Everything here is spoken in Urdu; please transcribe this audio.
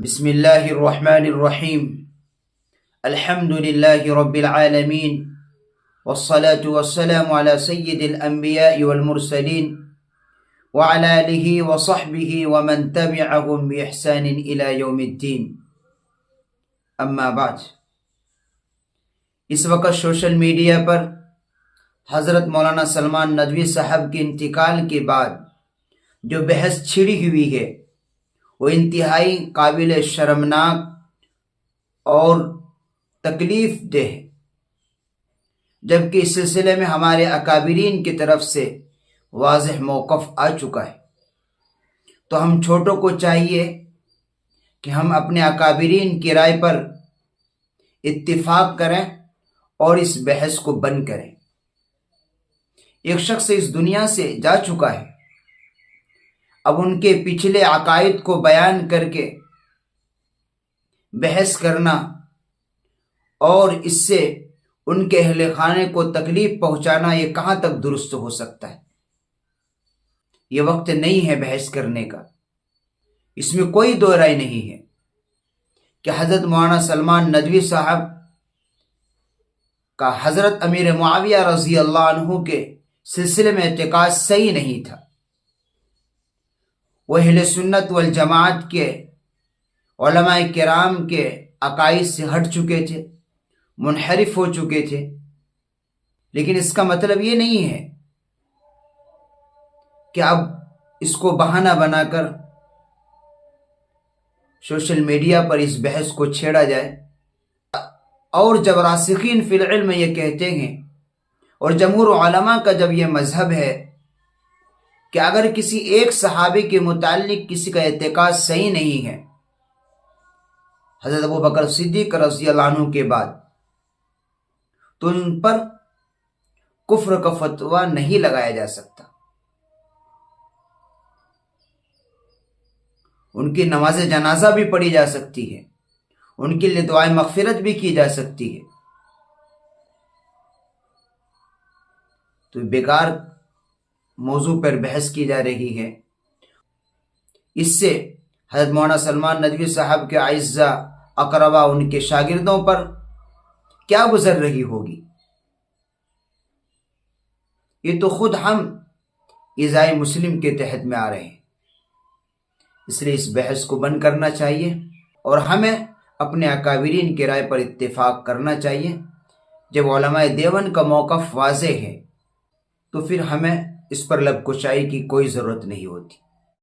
بسم اللہ الرحمن الرحیم الحمد للہ رب العالمین والصلاة والسلام على سید الانبیاء والمرسلین وعلى آلہ وصحبہ ومن تبعهم بإحسان الى یوم الدین. اما بعد، اس وقت سوشل میڈیا پر حضرت مولانا سلمان ندوی صاحب کے انتقال کے بعد جو بحث چھڑی ہوئی ہے وہ انتہائی قابل شرمناک اور تکلیف دہ ہے، جبکہ اس سلسلے میں ہمارے اکابرین کی طرف سے واضح موقف آ چکا ہے. تو ہم چھوٹوں کو چاہیے کہ ہم اپنے اکابرین کی رائے پر اتفاق کریں اور اس بحث کو بند کریں. ایک شخص اس دنیا سے جا چکا ہے، اب ان کے پچھلے عقائد کو بیان کر کے بحث کرنا اور اس سے ان کے اہل خانے کو تکلیف پہنچانا، یہ کہاں تک درست ہو سکتا ہے؟ یہ وقت نہیں ہے بحث کرنے کا. اس میں کوئی دو رائے نہیں ہے کہ حضرت مولانا سلمان ندوی صاحب کا حضرت امیر معاویہ رضی اللہ عنہ کے سلسلے میں اعتقاد صحیح نہیں تھا. وہ اہل سنت والجماعت کے علماء کرام کے عقائد سے ہٹ چکے تھے، منحرف ہو چکے تھے. لیکن اس کا مطلب یہ نہیں ہے کہ اب اس کو بہانہ بنا کر سوشل میڈیا پر اس بحث کو چھیڑا جائے. اور جب راسخین فی العلم یہ کہتے ہیں اور جمہور علماء کا جب یہ مذہب ہے کہ اگر کسی ایک صحابی کے متعلق کسی کا اعتقاد صحیح نہیں ہے حضرت ابو بکر صدیق رضی اللہ عنہ کے بعد، تو ان پر کفر کا فتویٰ نہیں لگایا جا سکتا. ان کی نماز جنازہ بھی پڑھی جا سکتی ہے، ان کے لیے دعائے مغفرت بھی کی جا سکتی ہے. تو بیکار موضوع پر بحث کی جا رہی ہے. اس سے حضرت مولانا سلمان ندوی صاحب کے اعزاء اقربا، ان کے شاگردوں پر کیا گزر رہی ہوگی؟ یہ تو خود ہم ایذائے مسلم کے تحت میں آ رہے ہیں. اس لیے اس بحث کو بند کرنا چاہیے اور ہمیں اپنے اکابرین کی رائے پر اتفاق کرنا چاہیے. جب علماء دیوبند کا موقف واضح ہے تو پھر ہمیں اس پر لب کشائی کی کوئی ضرورت نہیں ہوتی.